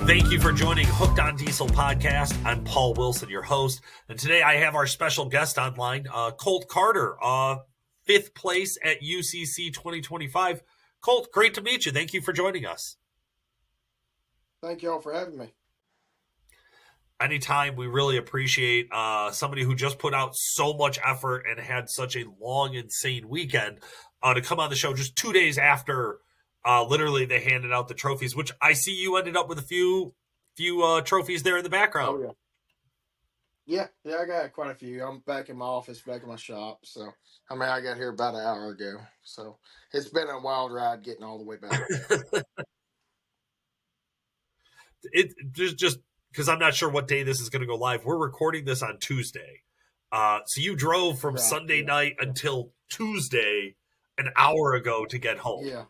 Thank you for joining Hooked on Diesel podcast. I'm Paul Wilson, your host, and today I have our special guest online, Colt Carter, fifth place at UCC 2025. Colt, great to meet you. Thank you for joining us. Thank you all for having me. Anytime. We really appreciate somebody who just put out so much effort and had such a long, insane weekend to come on the show just 2 days after literally they handed out the trophies, which I see you ended up with a few trophies there in the background. Oh, yeah. Yeah, I got quite a few. I'm back in my office, back in my shop. So, I got here about an hour ago. So, it's been a wild ride getting all the way back. Just because I'm not sure what day this is going to go live. We're recording this on Tuesday. So you drove from Sunday night until Tuesday an hour ago to get home. Yeah.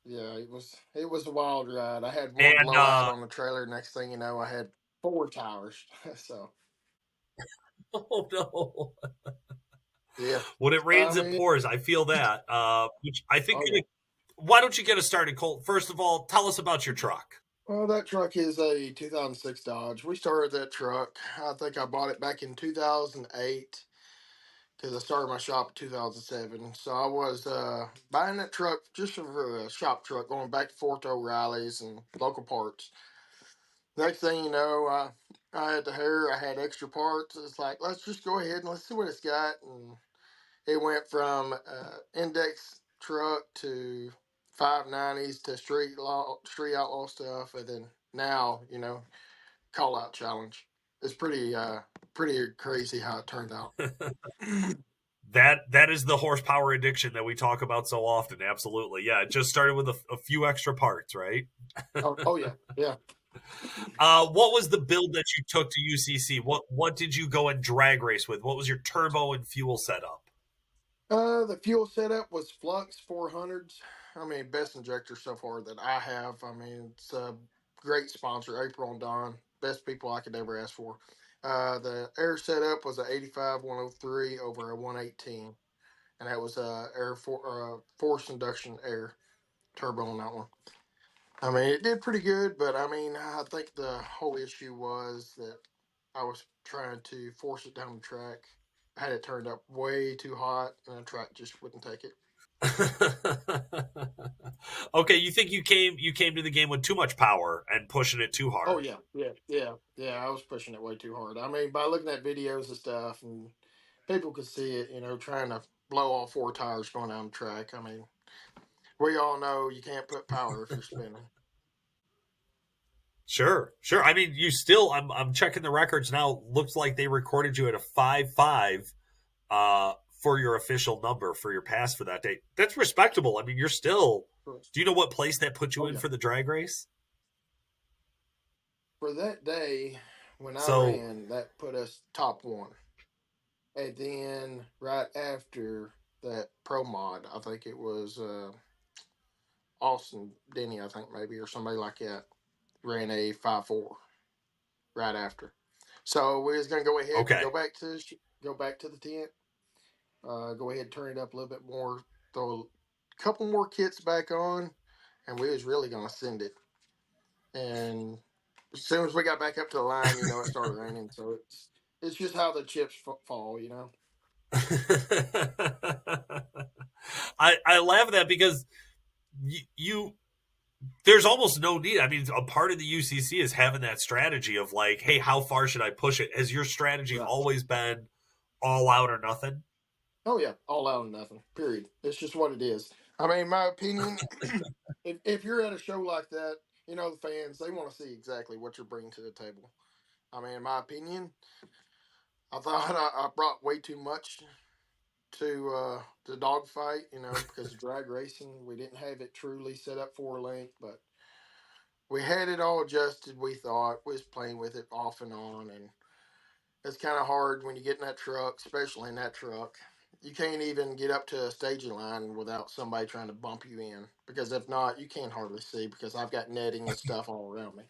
It was a wild ride. I had one blowout on the trailer. Next thing you know, I had 4 tires. So. Oh no. Yeah. When it rains, it pours. I feel that. Which I think. Why don't you get us started, Colt? First of all, tell us about your truck. Well, that truck is a 2006 Dodge. We started that truck. I think I bought it back in 2008 because I started my shop in 2007. So I was buying that truck just for a shop truck, going back and forth to O'Reilly's and local parts. Next thing you know, I had the hair. I had extra parts. It's like, let's just go ahead and let's see what it's got. And it went from index truck to 590s to street outlaw stuff, and then now Callout challenge. It's pretty crazy how it turned out. That is the horsepower addiction that we talk about so often. Absolutely, yeah. It just started with a few extra parts, right? oh yeah. What was the build that you took to UCC? What did you go and drag race with? What was your turbo and fuel setup? The fuel setup was Flux 400s. Best injector so far that I have. It's a great sponsor, April and Don. Best people I could ever ask for. The air setup was an 85 103 over a 118. And that was forced induction air turbo on that one. It did pretty good, but I think the whole issue was that I was trying to force it down the track. I had it turned up way too hot, and the track just wouldn't take it. Okay, you think you came to the game with too much power and pushing it too hard? Oh yeah. I was pushing it way too hard. By looking at videos and stuff, and people could see it. Trying to blow all 4 tires going down the track. We all know you can't put power if you're spinning. Sure. You still. I'm checking the records now. Looks like they recorded you at a 5.5 for your official number for your pass for that day. That's respectable. You're still. Do you know what place that put you in for the drag race? For that day, when I ran, that put us top 1. And then right after that pro mod, I think it was Austin Denny, I think maybe, or somebody like that, ran a 5.4 right after. So we was gonna go ahead and go back to the tent. Go ahead and turn it up a little bit more, throw a couple more kits back on, and we was really gonna send it. And as soon as we got back up to the line, it started raining. So it's just how the chips fall, I laugh at that because you there's almost no need. A part of the UCC is having that strategy of like, hey, how far should I push it? Has your strategy always been all out or nothing? Oh yeah, all out or nothing. Period. It's just what it is. My opinion, if you're at a show like that, the fans, they want to see exactly what you're bringing to the table. In my opinion, I thought I brought way too much to the dogfight, because of drag racing, we didn't have it truly set up for a length, but we had it all adjusted. We thought we was playing with it off and on, and it's kind of hard when you get in that truck, especially in that truck. You can't even get up to a staging line without somebody trying to bump you in, because if not, you can't hardly see, because I've got netting and stuff all around me.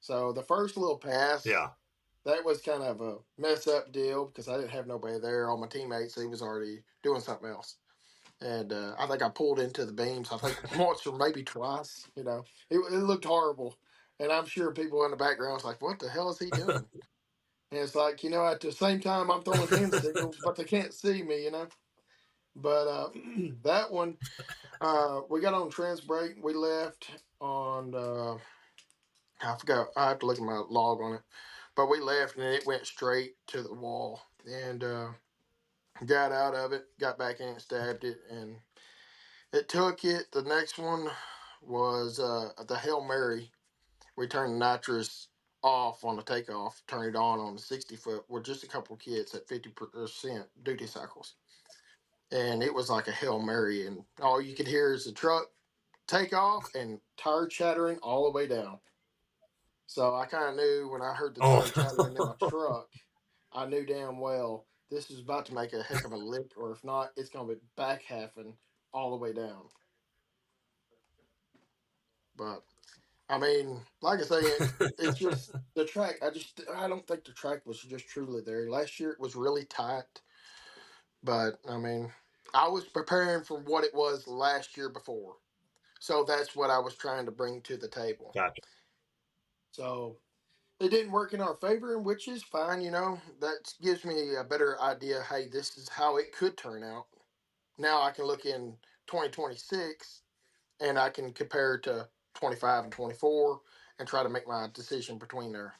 So the first little pass, that was kind of a mess up deal because I didn't have nobody there. All my teammates, they was already doing something else. and I think I pulled into the beams. I think once or maybe twice. It looked horrible, and I'm sure people in the background was like, "What the hell is he doing?" And it's like, at the same time I'm throwing hand signals, but they can't see me. But that one, we got on trans break. We left on I forgot. I have to look at my log on it. But we left and it went straight to the wall, and got out of it, got back in, stabbed it, and it took it. The next one was the Hail Mary. We turned the nitrous off on the takeoff, turned it on the 60 foot with just a couple of kids at 50% duty cycles. And it was like a Hail Mary. And all you could hear is the truck take off and tire chattering all the way down. So I kind of knew when I heard the tire chattering in my Oh, truck, I knew damn well this is about to make a heck of a lick, or if not, it's going to be back halfing all the way down. But I mean, like I say, it's just the track. I don't think the track was just truly there. Last year it was really tight, but I mean, I was preparing for what it was last year before, so that's what I was trying to bring to the table. gotcha. So it didn't work in our favor, which is fine. That gives me a better idea. Hey, this is how it could turn out. Now I can look in 2026 and I can compare to 25 and 24 and try to make my decision between there.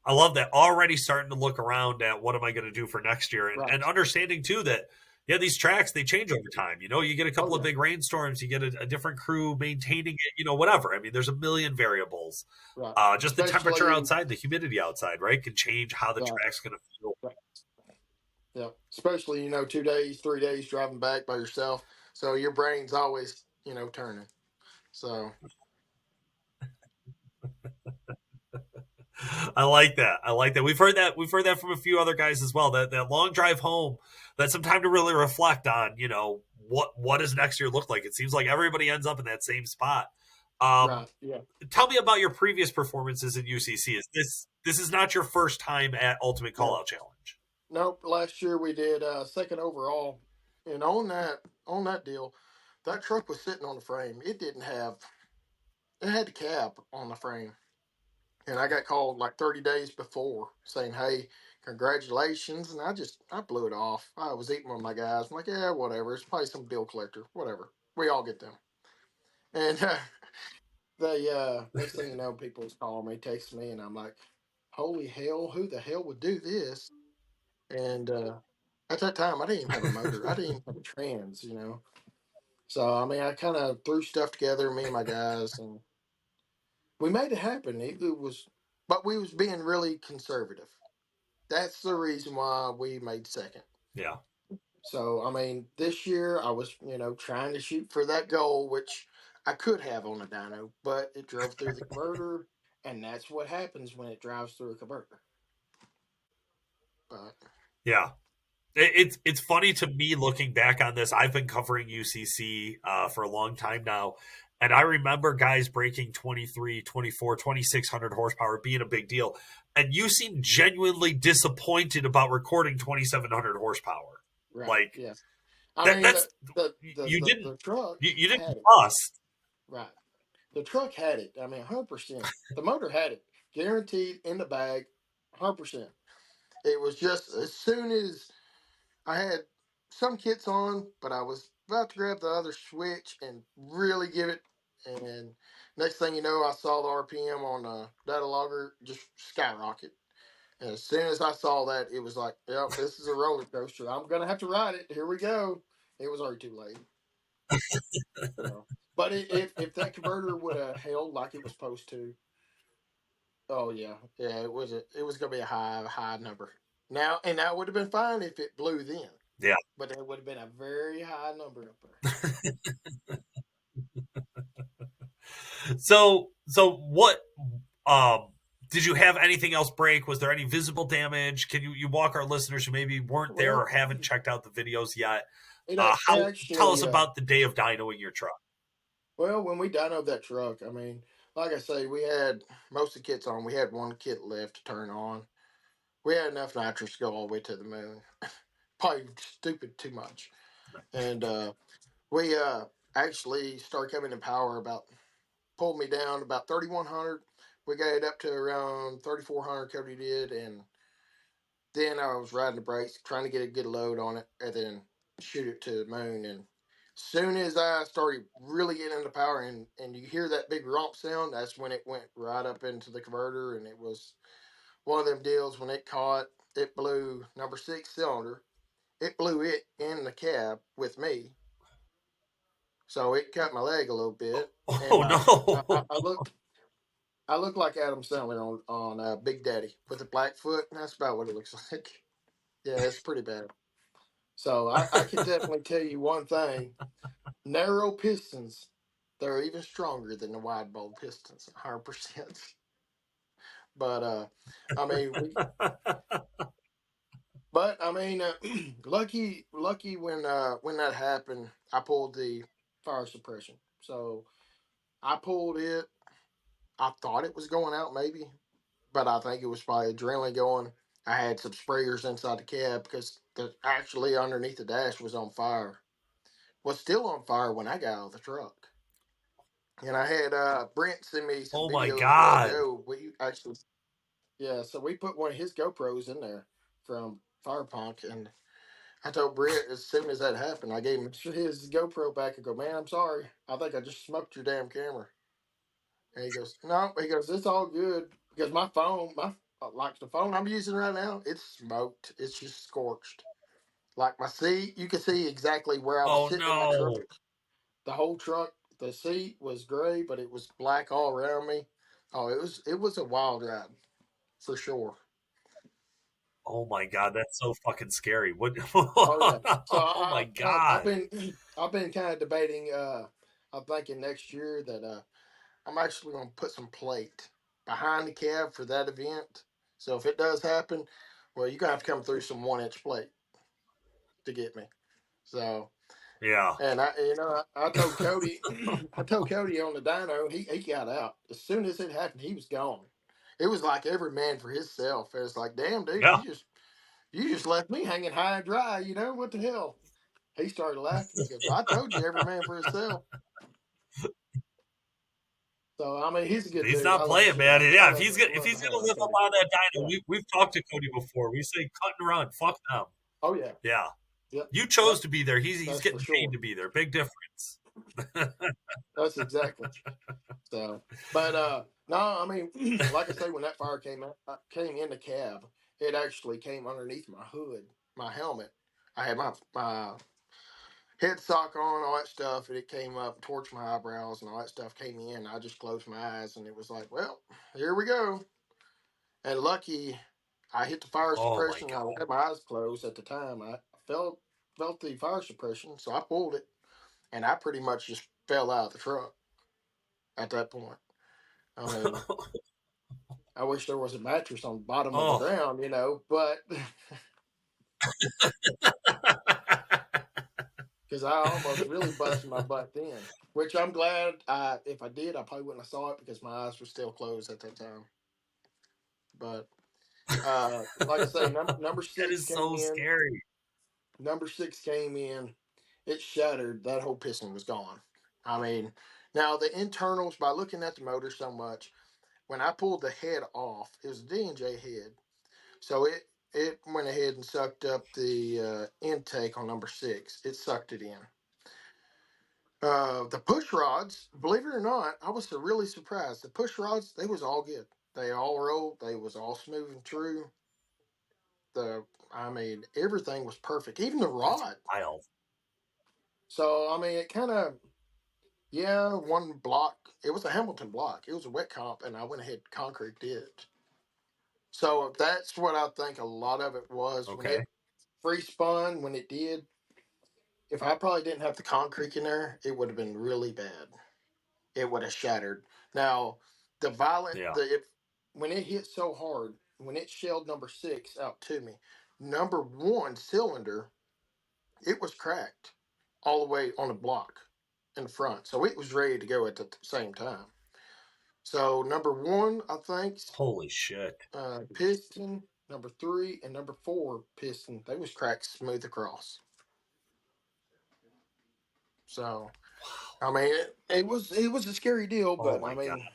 I love that. Already starting to look around at what am I going to do for next year, and Right. understanding too that yeah, these tracks they change over time. You get a Oh couple of yeah. big rainstorms, you get a different crew maintaining it. Whatever. I mean, there's a million variables. Right. Just the temperature Especially outside, the humidity outside, right, can change how the right. track's going to feel. Right. Yeah. Especially 2 days, 3 days driving back by yourself, so your brain's always turning. So I like that. I like that. We've heard that. We've heard that from a few other guys as well. That long drive home, that's some time to really reflect on. What does next year look like? It seems like everybody ends up in that same spot. Um, right. Yeah. Tell me about your previous performances in UCC. This is not your first time at Ultimate No. Callout Challenge? Nope. Last year we did second overall, and on that deal, that truck was sitting on the frame. It didn't have. It had the cab on the frame. And I got called like 30 days before saying, "Hey, congratulations." And I blew it off. I was eating with my guys. I'm like, "Yeah, whatever. It's probably some bill collector. Whatever. We all get them." And they, next thing you know, people's calling me, texting me, and I'm like, "Holy hell, who the hell would do this?" And at that time, I didn't even have a motor. I didn't even have a trans. So, I mean, I kind of threw stuff together, me and my guys, and we made it happen. It was, but we was being really conservative. That's the reason why we made second. Yeah, So I mean, this year I was, trying to shoot for that goal, which I could have on a dyno, but it drove through the converter, and that's what happens when it drives through a converter. But yeah. It's funny to me looking back on this. I've been covering UCC for a long time now, and I remember guys breaking 23, 24, 2600 horsepower being a big deal. And you seem genuinely disappointed about recording 2700 horsepower. right, Like yeah. I that mean, that's the you the, didn't the truck you didn't had it. bust. Right, the truck had it. I mean, 100%. The motor had it, guaranteed in the bag, 100%. It was just as soon as I had some kits on, but I was about to grab the other switch and really give it. And next thing you know, I saw the RPM on the data logger just skyrocket. And as soon as I saw that, it was like, yep, this is a roller coaster. I'm going to have to ride it. Here we go. It was already too late. So, but if that converter would have held like it was supposed to, oh yeah, it was going to be a high number. Now, and that would have been fine if it blew then. Yeah. But it would have been a very high number up there. So what um did you have anything else break? Was there any visible damage? Can you walk our listeners who maybe weren't there or Well, haven't checked out the videos yet? it How tell us actually, about the day of dynoing your truck? well, when we dynoed that truck, I mean, like I say, we had most of the kits on. We had one kit left to turn on. We had enough nitrous to go all the way to the moon. probably stupid too much. And we actually started coming in power about pulled me down about 3,100. We got it up to around 3,400. Cody did, and then I was riding the brakes, trying to get a good load on it, and then shoot it to the moon. And soon as I started really getting into power, and you hear that big romp sound, that's when it went right up into the converter, and it was one of them deals when it caught. It blew number six cylinder. It blew it in the cab with me, so it cut my leg a little bit, and Oh no. I look like Adam Sandler on Big Daddy with a black foot. And that's about what it looks like. Yeah, it's pretty bad. So I can definitely tell you one thing: narrow pistons, they're even stronger than the wide bowl pistons, 100%. But I mean, lucky when that happened, I pulled the fire suppression. So I pulled it. I thought it was going out maybe, but I think it was probably adrenaline going. I had some sprayers inside the cab because actually underneath the dash was on fire. Was still on fire when I got out of the truck. And I had Brent send me some Oh my videos a while god. ago. We actually, yeah, so we put one of his GoPros in there from Firepunk, and I told Brent as soon as that happened, I gave him his GoPro back and go, man, I'm sorry. I think I just smoked your damn camera. And he goes, no, he goes, it's all good because my phone, my like the phone I'm using right now, it's smoked. It's just scorched. Like my seat, you can see exactly where I was Oh sitting in the truck. no. The whole truck, the seat was gray, but it was black all around me. Oh, it was a wild ride for sure. Oh my god, that's so fucking scary. What Oh yeah. So Oh my I've god. been I've been kind of debating. I'm thinking next year that I'm actually going to put some plate behind the cab for that event. So if it does happen, well, you're gonna have to come through some 1 inch plate to get me. So, Yeah. and I told Cody, I told Cody on the dyno, he got out as soon as it happened. He was gone. It was like every man for himself. It was like, damn, dude, Yeah. you just left me hanging high and dry. You know what the hell? He started laughing. He goes, I told you, every man for himself. So I mean, he's a good He's dude. I not love the playing, shit man. out. And I yeah, love if love the he's hell gonna out of live up Cody. on that Yeah. dino, we've talked to Cody before. We say cut and run. Fuck them. Oh yeah. Yeah. Yep. You Yep. chose to be there. He's That's for getting paid sure. to be there. Big difference. That's exactly. So, but no, I mean, like I say, when that fire came in the cab, it actually came underneath my hood, my helmet. I had my head sock on, all that stuff, and it came up towards my eyebrows, and all that stuff came in. I just closed my eyes, and it was like, well, here we go. And lucky, I hit the fire Oh my suppression. god. I had my eyes closed at the time. I felt the fire suppression, so I pulled it, and I pretty much just fell out of the truck at that point. I mean, I wish there was a mattress on the bottom of the Oh. ground, but because I almost really busted my butt then. Which I'm glad. If I did, I probably wouldn't have saw it because my eyes were still closed at that time. But like I say, number That six is came so in. scary. Number six came in. It shattered. That whole piston was gone. I mean, now the internals, by looking at the motor so much, when I pulled the head off, it was a D&J head. So it went ahead and sucked up the intake on number six. It sucked it in. The push rods, believe it or not, I was really surprised. The push rods, they was all good. They all rolled. They was all smooth and true. I mean, everything was perfect. Even the That's rod. wild. So I mean, it kind of, yeah, one block. It was a Hamilton block. It was a wet comp, and I went ahead and concrete it. So that's what I think a lot of it was when Okay. it free spun. When it did, if I probably didn't have the concrete in there, it would have been really bad. It would have shattered. Now, the violent Yeah. the if when it hit so hard, when it shelled number six out to me, number one cylinder, it was cracked all the way on the block in the front, so it was ready to go at the same time. So number one, I think, Holy shit. piston. Number 3 and number 4 piston, they was cracked smooth across. So I mean, it was a scary deal, Oh but I my god. mean,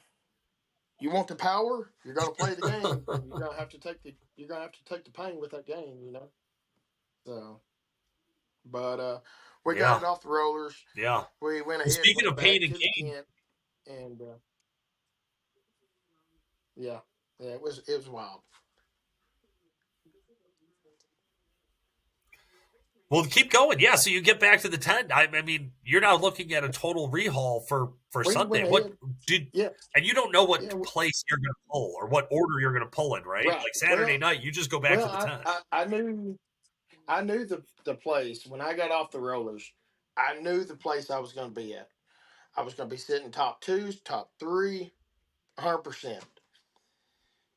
you want the power, you're gonna play the game, and you're gonna have to take the pain with that game, you know. So, but we got Yeah. it off the rollers. Yeah. We went Well, ahead and speaking went of pain back and to the gain, tent, and yeah, yeah, it was wild. well, keep going. Yeah, so you get back to the tent. I mean, you're now looking at a total rehaul for We Sunday. went What ahead, did yeah, and you don't know yeah, what place you're going to pull or what order you're going to pull in, right? right. Like Saturday Well, night, you just go back well, to the tent. I knew the place when I got off the rollers. I knew the place I was going to be at. I was going to be sitting top twos, top three, 100%.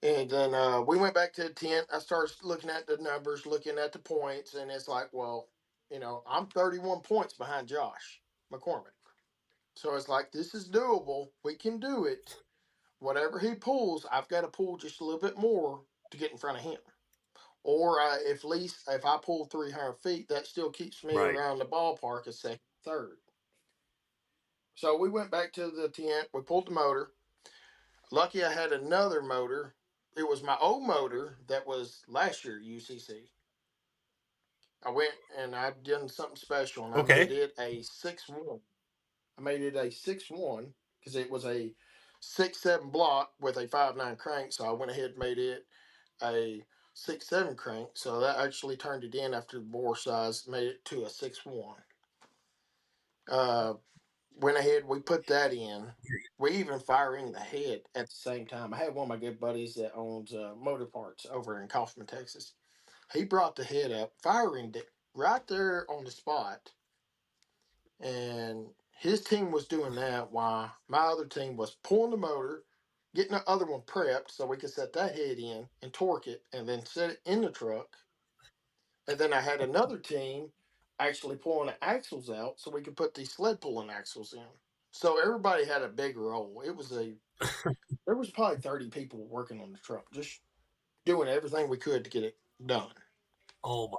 And then we went back to the tent. I started looking at the numbers, looking at the points, and it's like, well, I'm 31 points behind Josh McCormick. So it's like, this is doable. We can do it. Whatever he pulls, I've got to pull just a little bit more to get in front of him. Or if least if I pull 300 feet, that still keeps me Right. around the ballpark of second, third. So we went back to the tent. We pulled the motor. Lucky I had another motor. It was my old motor that was last year UCC. I went and I done something special and I made Okay. it a 6-1. I made it a 6-1 because it was a 6-7 block with a 5-9 crank. So I went ahead and made it a 6-7 crank. So that actually turned it in after the bore size, made it to a 6-1. Uh, Went ahead, we put that in. We even firing the head at the same time. I had one of my good buddies that owns motor parts over in Kaufman, Texas. He brought the head up, firing it right there on the spot, and his team was doing that while my other team was pulling the motor, getting the other one prepped so we could set that head in and torque it, and then set it in the truck. And then I had another team actually pulling the axles out so we could put these sled pulling axles in. So everybody had a big role. There was probably 30 people working on the truck, just doing everything we could to get it done. Oh my.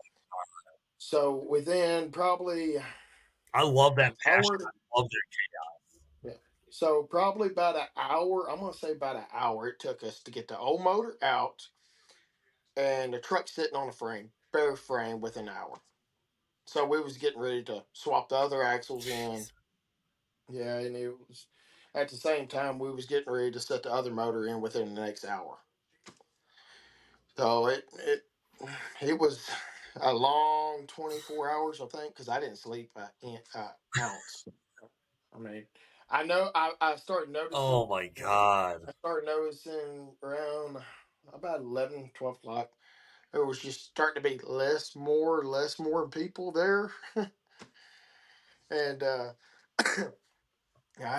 So within probably I love an that passion. hour, I love that. yeah. So probably about an hour, I'm gonna say about an hour it took us to get the old motor out and the truck sitting on a frame, bare frame with an hour. So we was getting ready to swap the other axles in. Yeah, and it was at the same time we was getting ready to set the other motor in within the next hour. So it was a long 24 hours, I think, because I didn't sleep an ounce. I mean, I know I started noticing. Oh my god. I started noticing around about 11, 12 o'clock. It was just starting to be less, more people there. And I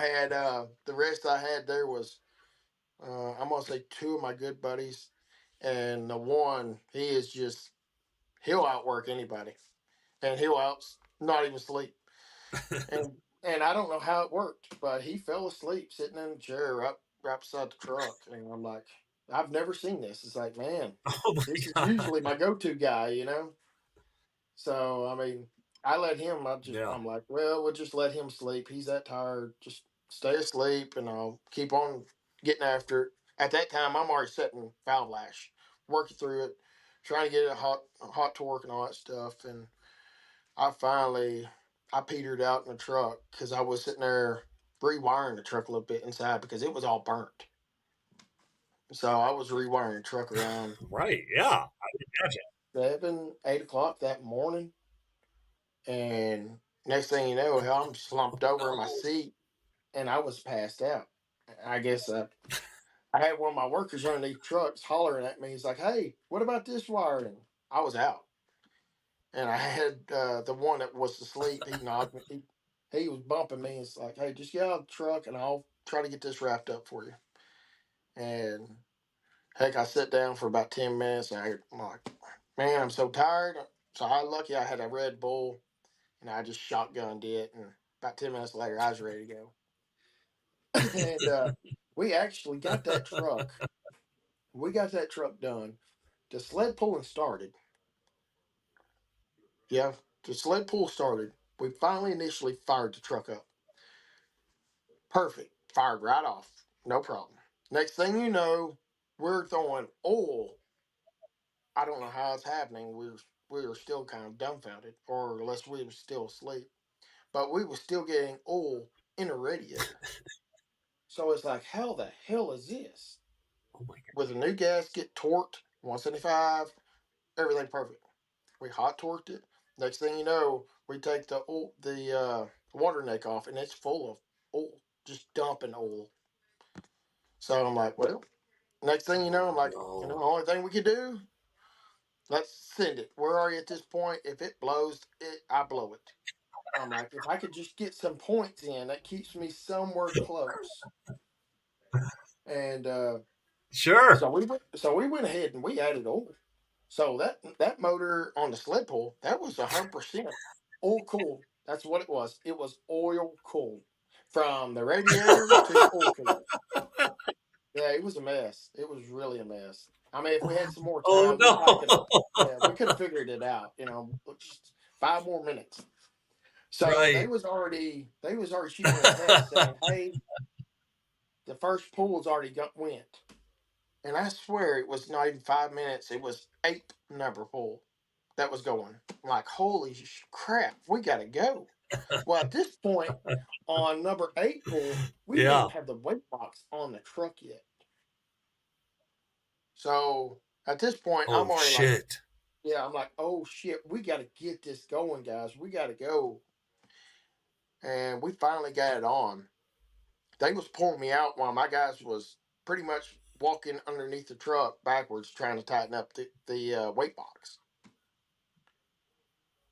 had the rest I had there was, I'm going to say two of my good buddies. And the one, he'll outwork anybody. And he'll not even sleep. And and I don't know how it worked, but he fell asleep sitting in a chair right beside the truck. And I'm like, I've never seen this. It's like, man, Oh my this is god. usually my go-to guy. So I mean, I let him. Yeah. I'm like, well, we'll just let him sleep. He's that tired. Just stay asleep, and I'll keep on getting after it. At that time, I'm already setting valve lash, working through it, trying to get it hot torque and all that stuff. And I petered out in the truck because I was sitting there rewiring the truck a little bit inside because it was all burnt. So I was rewiring the truck around Right. Yeah. I would imagine. 7, 8 o'clock that morning. And next thing you know, hell, I'm slumped over in my Oh, seat and I was passed out. I guess I had one of my workers underneath trucks hollering at me. He's like, hey, what about this wiring? I was out. And I had the one that was asleep. He knocked me. He was bumping me. It's like, hey, just get out of the truck and I'll try to get this wrapped up for you. And heck, I sat down for about 10 minutes. And I'm like, man, I'm so tired. So lucky I had a Red Bull and I just shotgunned it. And about 10 minutes later, I was ready to go. And we actually got that truck. We got that truck done the sled pulling started. Yeah, the sled pull started. We finally initially fired the truck up. Perfect. Fired right off. No problem. Next thing you know, we're throwing oil. I don't know how it's happening. We were still kind of dumbfounded, or unless we were still asleep. But we were still getting oil in a radiator. So it's like, how the hell is this? Oh my With a new gasket, torqued, 175, everything perfect. We hot torqued it. Next thing you know, we take the water neck off, and it's full of oil, just dumping oil. So I'm like, well, next thing you know, I'm God. like, Oh the no. only thing we could do, let's send it. We're already at this point. If it blows, I blow it. I'm like, if I could just get some points in, that keeps me somewhere close. And Sure. so we went ahead and we added oil. So that motor on the sled pull, that was 100% oil cooled. That's what it was. It was oil cooled from the radiator to the oil cooler. Yeah, it was a mess. It was really a mess. I mean, if we had some more Oh time, we probably could have. no. Yeah, we could have figured it out. Just 5 more minutes. So Right. they was already shooting me a text saying, "Hey, the first pool's already went." And I swear it was not even 5 minutes. It was 8 number pool that was going. I'm like, holy crap, we gotta go. Well, at this point, on number 8 pool, we didn't Yeah. even have the weight box on the truck yet. So at this point, I'm Oh already like, shit. yeah, I'm like, oh shit, we gotta get this going, guys. We gotta go. And we finally got it on. They was pulling me out while my guys was pretty much walking underneath the truck backwards trying to tighten up the weight box.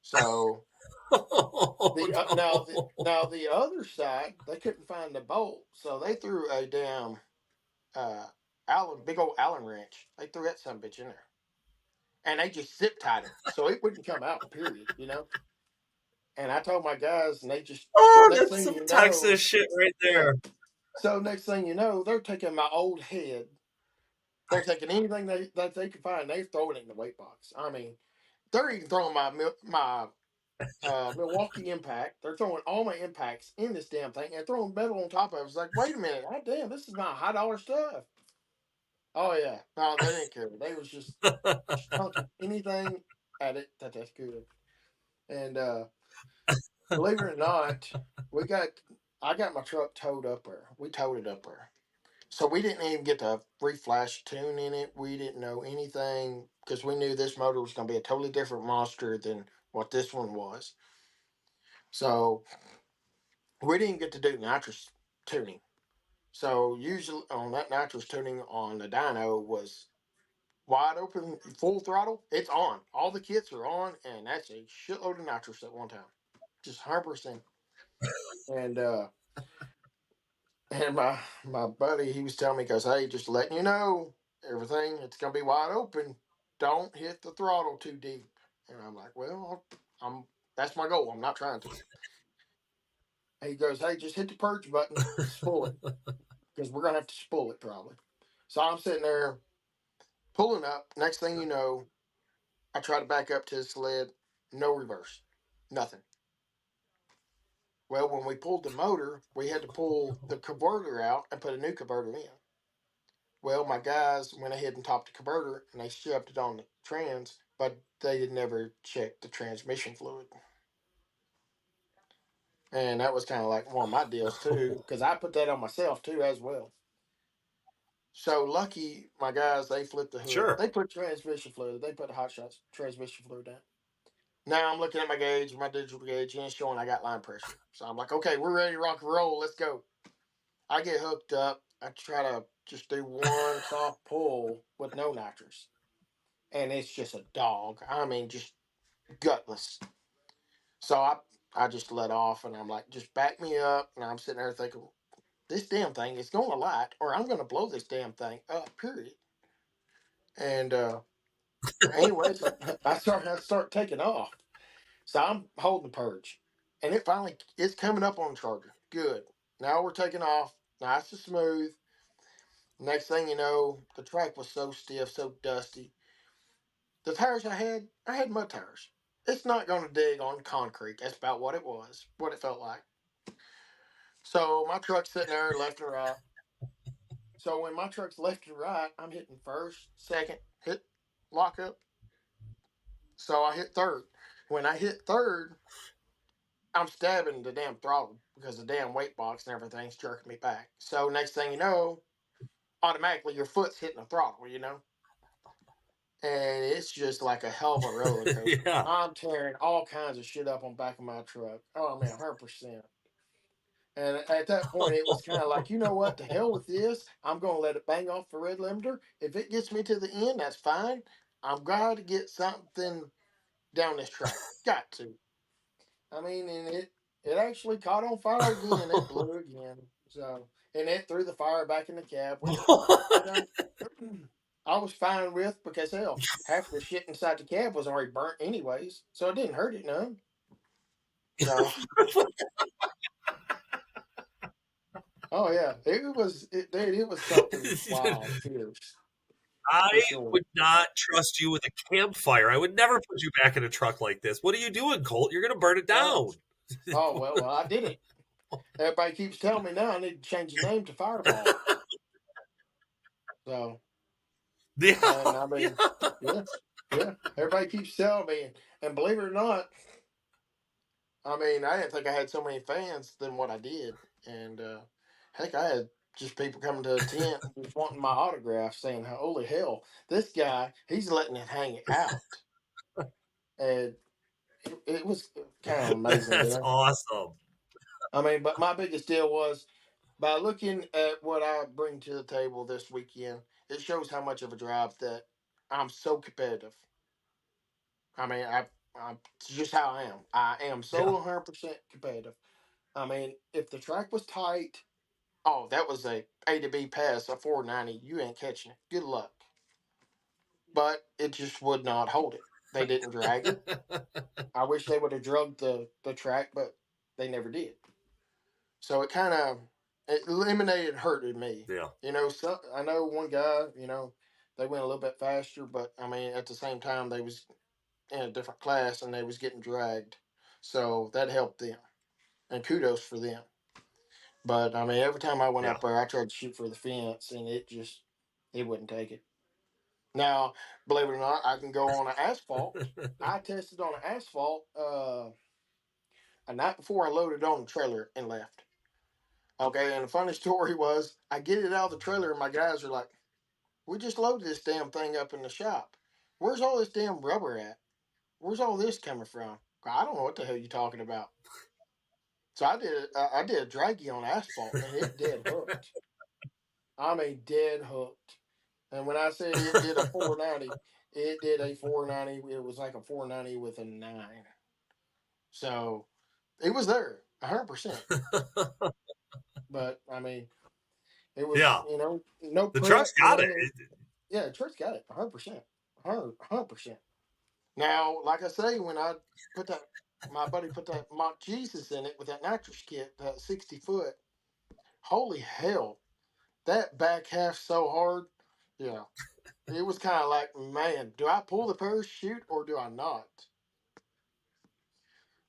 So Oh the now the no. now the other side they couldn't find the bolt, so they threw a damn uh big old Allen wrench. They threw that son of a bitch in there, and they just zip tied it so it wouldn't come out. Period. And I told my guys, and they just Oh, next that's thing some you Texas know, shit right yeah. there. So next thing you know, they're taking my old head. They're taking anything that they can find. They're throwing it in the weight box. I mean, they're even throwing my Milwaukee impact. They're throwing all my impacts in this damn thing and throwing metal on top of it. It's like, wait a minute, god damn, this is not high dollar stuff. Oh yeah, no, they didn't care. They was just chunking anything at it that they could. And believe it or not, we got I got my truck towed up there. We towed it up there. So we didn't even get to reflash tune in it. We didn't know anything because we knew this motor was going to be a totally different monster than what this one was. So we didn't get to do nitrous tuning. So usually on that nitrous tuning on the dyno was wide open, full throttle. It's on. All the kits are on, and that's a shitload of nitrous at one time, just 100%. And and my buddy, he was telling me, because hey, just letting you know, everything it's gonna be wide open. Don't hit the throttle too deep. And I'm like, well, I'm that's my goal. I'm not trying to. And he goes, hey, just hit the purge button, spool it, because we're gonna have to spool it probably. So I'm sitting there pulling up. Next thing you know, I try to back up to the sled, no reverse, nothing. Well, when we pulled the motor, we had to pull the converter out and put a new converter in. Well, my guys went ahead and topped the converter and they shoved it on the trans, but they had never checked the transmission fluid. And that was kind of like one of my deals too, because I put that on myself too as well. So lucky, my guys, they flipped the hood. Sure. They put transmission fluid. They put hot shots transmission fluid down. Now I'm looking at my gauge, my digital gauge, and it's showing I got line pressure. So I'm like, okay, we're ready to rock and roll. Let's go. I get hooked up. I try to just do one soft pull with no nitrous. And it's just a dog. I mean, just gutless. So I just let off and I'm like, just back me up. And I'm sitting there thinking, this damn thing is going to light or I'm going to blow this damn thing up, period. And anyways, I start taking off. So I'm holding the purge. And it's coming up on the charger. Good. Now we're taking off. Nice and smooth. Next thing you know, the track was so stiff, so dusty. The tires I had mud tires. It's not going to dig on concrete. That's about what it was, what it felt like. So my truck's sitting there left and right. So when my truck's left and right, I'm hitting first, second, hit lock up. So I hit third. When I hit third, I'm stabbing the damn throttle because the damn weight box and everything's jerking me back. So next thing you know, automatically your foot's hitting the throttle, you know? And it's just like a hell of a roller coaster. Yeah. I'm tearing all kinds of shit up on the back of my truck. Oh man, 100%. And at that point, it was kind of like, you know what? The hell with this. I'm going to let it bang off the red limiter. If it gets me to the end, that's fine. I'm got to get something down this track. Got to. I mean, and it actually caught on fire again. It blew again. So, and it threw the fire back in the cab, which, you know, I was fine with because hell, half the shit inside the cab was already burnt anyways, so it didn't hurt it none. So, oh yeah, dude, it was something wild, fierce for I sure. would not trust you with a campfire. I would never put you back in a truck like this. What are you doing, Colt? You're going to burn it Oh, down. well, I did it. Everybody keeps telling me now I need to change the name to Fireball. So, and Yeah. I mean, Yeah. yeah, yeah. Everybody keeps telling me, and believe it or not, I mean, I didn't think I had so many fans than what I did, and heck, I had just people coming to the tent just wanting my autograph, saying, "Holy hell, this guy, he's letting it hang out," and it was kind of amazing, you That's know. awesome. I mean, but my biggest deal was by looking at what I bring to the table this weekend, it shows how much of a drive that I'm so competitive. I mean, I'm it's just how I am. I am so Yeah. 100% competitive. I mean, if the track was tight, oh, that was A to B pass, a 490. You ain't catching it. Good luck. But it just would not hold it. They didn't drag it. I wish they would have drugged the track, but they never did. So it kind of it eliminated hurted me. Yeah. You know, so I know one guy. You know, they went a little bit faster, but I mean, at the same time, they was in a different class and they was getting dragged. So that helped them, and kudos for them. But I mean, every time I went Yeah. up there, I tried to shoot for the fence, and it wouldn't take it. Now, believe it or not, I can go on an asphalt. I tested on an asphalt a night before I loaded on the trailer and left. Okay, and the funny story was, I get it out of the trailer, and my guys are like, "We just loaded this damn thing up in the shop. Where's all this damn rubber at? Where's all this coming from? I don't know what the hell you're talking about." So I did a draggy on asphalt, and it dead hooked. I mean, dead hooked. And when I said it did a 490, it did a 490. It was like a 490 with a 9. So it was there, 100%. But I mean, it was, Yeah. you know, no The truck's prep, you got it. know. Yeah, Church got it, 100%. 100%. Now, like I say, when I put that, my buddy put that mock Jesus in it with that nitrous kit, that 60 foot, holy hell, that back half so hard. Yeah. It was kind of like, man, do I pull the parachute or do I not?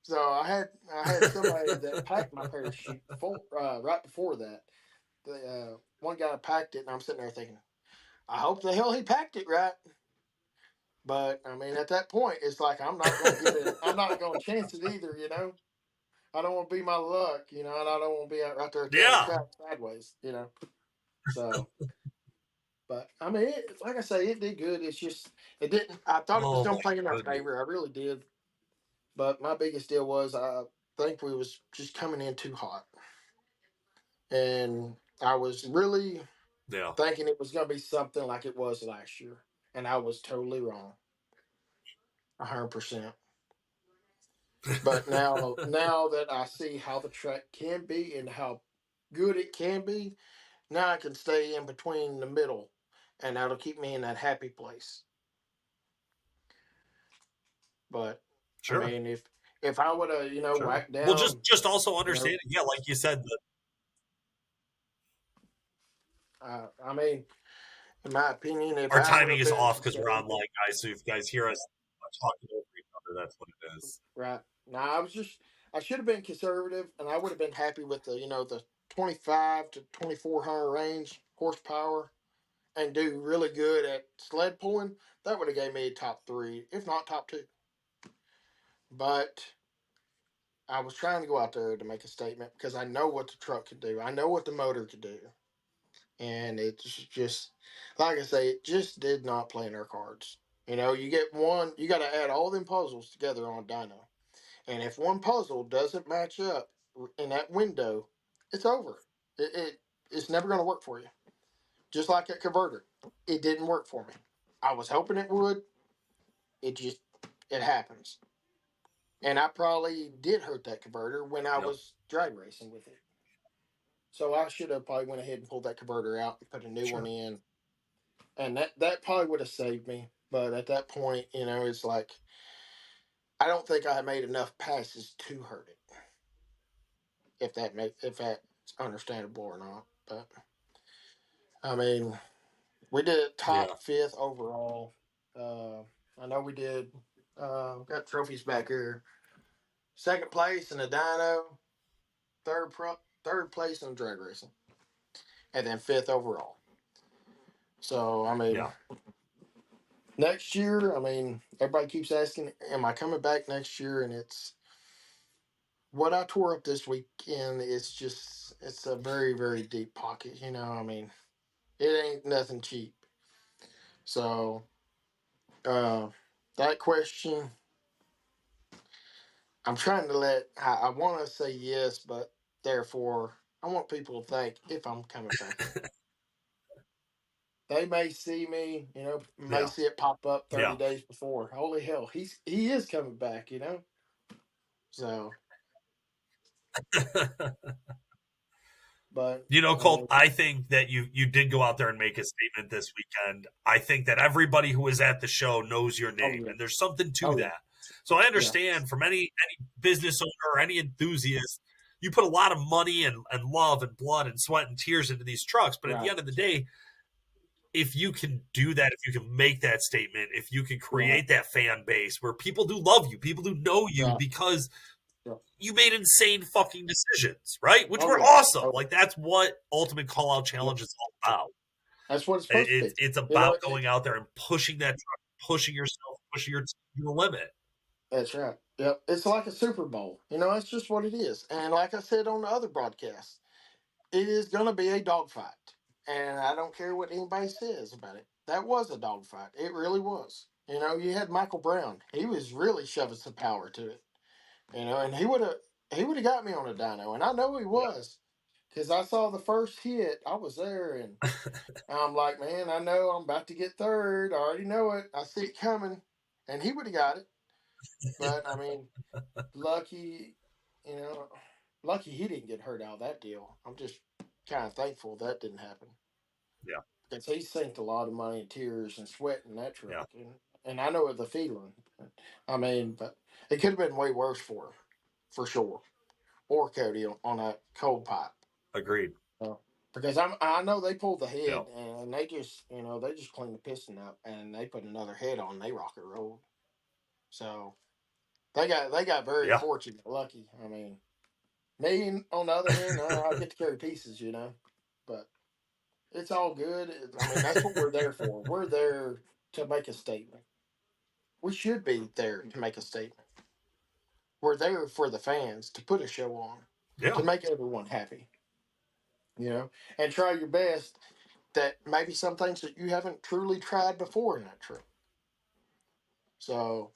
So I had somebody that packed my parachute before right before that. The one guy packed it, and I'm sitting there thinking, I hope the hell he packed it right. But I mean, at that point, it's like I'm not gonna get it. I'm not gonna chance it either. You know, I don't want to be my luck. You know, and I don't want to be out right there at the end of the Yeah. track sideways. You know, so. But I mean, like I say, it did good. It's just it didn't. I thought it was Oh gonna my play in our goodness. favor. I really did. But my biggest deal was I think we was just coming in too hot, and I was really Yeah. thinking it was going to be something like it was last year, and I was totally wrong, 100%. But now that I see how the track can be and how good it can be, now I can stay in between the middle, and that'll keep me in that happy place. But I Sure. mean, if I would have Sure. whacked Well, just down, just also you know, understanding, yeah, like you said, that I mean in my opinion, if Our I would timing have is been off because we're conservative, online, guys. So if you guys hear us talking over each other, that's what it is. right? Now I should have been conservative, and I would have been happy with the 25 to 2400 range horsepower, and do really good at sled pulling. That would have gave me a top three, if not top two. But I was trying to go out there to make a statement because I know what the truck could do. I know what the motor could do. And it's just, like I say, it just did not play in our cards. You get one, you got to add all them puzzles together on a dyno. And if one puzzle doesn't match up in that window, it's over. It's never going to work for you. Just like that converter, it didn't work for me. I was hoping it would. It just, it happens. And I probably did hurt that converter when I Yep. was drag racing with it. So I should have probably went ahead and pulled that converter out and put a new one Sure. in, and that probably would have saved me. But at that point, it's like I don't think I made enough passes to hurt it. If that's understandable or not, but I mean, we did Yeah. top fifth overall. Uh, I know we did. Got trophies back here. Second place in the dyno, third place in the drag racing, and then fifth overall. So I mean, Yeah. next year, I mean, everybody keeps asking, am I coming back next year? And it's what I tore up this weekend. It's a very, very deep pocket. I mean, it ain't nothing cheap. So, uh, that question, I'm trying to I want to say yes, but therefore, I want people to think if I'm coming back in. They may see me, may Yeah. see it pop up 30 Yeah. days before. Holy hell, he is coming back. So, but I Colt, mean, I think that you did go out there and make a statement this weekend. I think that everybody who was at the show knows your oh name, yeah, and there's something to oh yeah, that. So I yeah, understand from any business owner or any enthusiast, you put a lot of money and love and blood and sweat and tears into these trucks. But at the right, end of the day, if you can do that, if you can make that statement, if you can right, create that fan base where people do love you, people do know you right, because yeah. you made insane fucking decisions, right? Which Oh were yeah, awesome. oh Like that's what Ultimate Callout yeah. Challenge is all about. That's what it's supposed to be. It's You know, about going out there and pushing that truck, pushing yourself, pushing your team to the limit. that's right. Yep, it's like a Super Bowl. That's just what it is. And like I said on the other broadcast, it is going to be a dogfight. And I don't care what anybody says about it. That was a dogfight. It really was. You had Michael Brown. He was really shoving some power to it. And he would have got me on a dyno, and I know he was because I saw the first hit. I was there, and I'm like, man, I know I'm about to get third. I already know it. I see it coming, and he would have got it. But I mean, lucky, you know, lucky he didn't get hurt out of that deal. I'm just kind of thankful that didn't happen Yeah, because he sank a lot of money, tears, and sweat in that yeah, truck, and I know the feeling. I mean, but it could have been way worse for him, for sure. Or Cody on that cold pipe. agreed. Uh, because I know they pulled the Yeah, head and they just cleaned the piston up and they put another head on. And they rock and rolled. So they got very yeah, fortunate, lucky. I mean, me on the other hand, I get to carry pieces. But it's all good. I mean, that's what we're there for. We're there to make a statement. We should be there to make a statement. We're there for the fans to put a show on, yeah, to make everyone happy. You know, and try your best that maybe some things that you haven't truly tried before in that trip. So,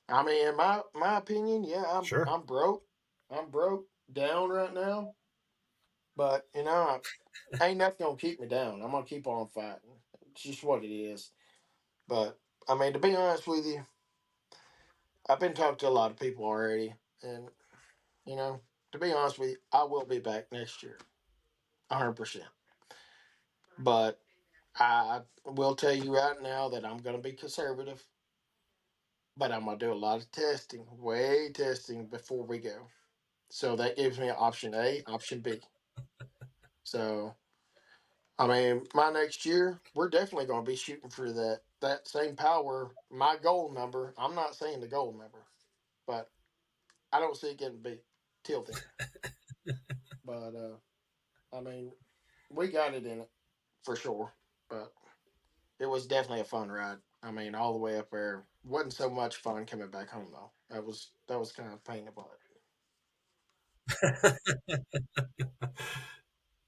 I mean, in my opinion, yeah, I'm sure. I'm broke. I'm broke down right now, but ain't nothing gonna keep me down. I'm gonna keep on fighting. It's just what it is. But I mean, to be honest with you, I've been talking to a lot of people already, and you know, to be honest with you, I will be back next year, 100%. But I will tell you right now that I'm gonna be conservative. But I'm gonna do a lot of testing, way testing before we go. So that gives me option A, option B. So I mean, my next year, we're definitely going to be shooting for that same power. My goal number. I'm not saying the goal number, but I don't see it getting beat till then. But I mean, we got it in it for sure. But it was definitely a fun ride. I mean, all the way up there. Wasn't so much fun coming back home though. That was kind of pain in the butt.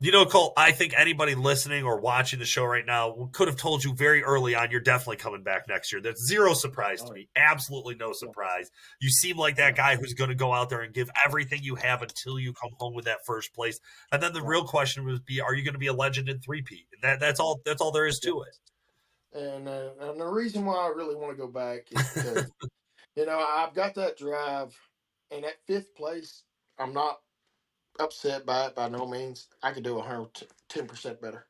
You know, Cole, I think anybody listening or watching the show right now could have told you very early on you're definitely coming back next year. That's zero surprise to Oh me. Absolutely no yeah, surprise. You seem like that yeah, guy who's going to go out there and give everything you have until you come home with that first place. And then the yeah, real question would be, are you going to be a legend in three-peat? That's all. That's all there is yeah. to it. And the reason why I really want to go back is because I've got that drive, and at fifth place, I'm not upset by it by no means. I could do 110% better.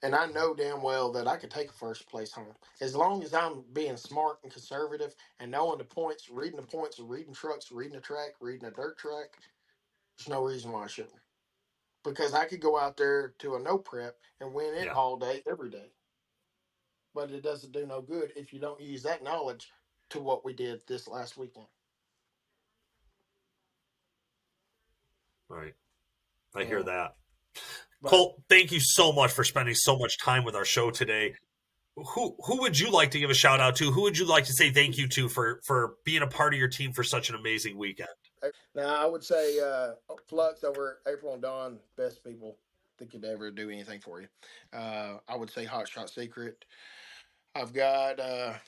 And I know damn well that I could take a first place home. As long as I'm being smart and conservative and knowing the points, reading trucks, reading the track, reading a dirt track, there's no reason why I shouldn't. Because I could go out there to a no prep and win it Yeah. all day, every day. But it doesn't do no good if you don't use that knowledge to what we did this last weekend. All right. I hear So, that. but Colt, thank you so much for spending so much time with our show today. Who would you like to give a shout out to? Who would you like to say thank you to for being a part of your team for such an amazing weekend? now I would say Flux over April and Dawn, best people that could ever do anything for you. I would say Hot Shot Secret. I've got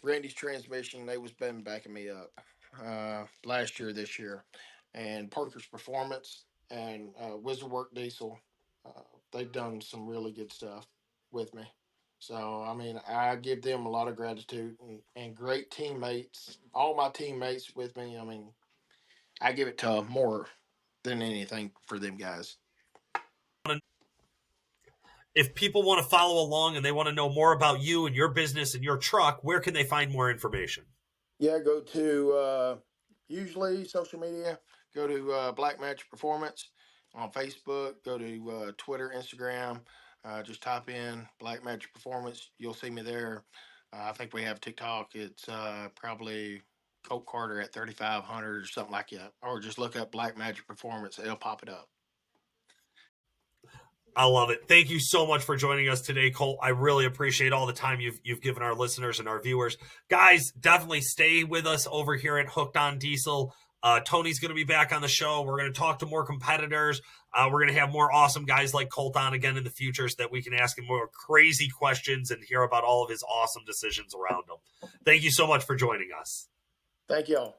Randy's Transmission. They was been backing me up last year, this year, and Parker's Performance and Wizard Work Diesel. Uh, they've done some really good stuff with me. So I mean, I give them a lot of gratitude and great teammates. All my teammates with me. I mean, I give it to more than anything for them guys. If people want to follow along and they want to know more about you and your business and your truck, where can they find more information? Yeah, go to usually social media. Go to Black Magic Performance on Facebook. Go to Twitter, Instagram. Just type in Black Magic Performance. You'll see me there. I think we have TikTok. It's probably Colt Carter at 3500 or something like that. Or just look up Black Magic Performance. It'll pop it up. I love it. Thank you so much for joining us today, Colt. I really appreciate all the time you've given our listeners and our viewers. Guys, definitely stay with us over here at Hooked on Diesel. Tony's going to be back on the show. We're going to talk to more competitors. We're going to have more awesome guys like Colt on again in the future so that we can ask him more crazy questions and hear about all of his awesome decisions around him. Thank you so much for joining us. Thank y'all.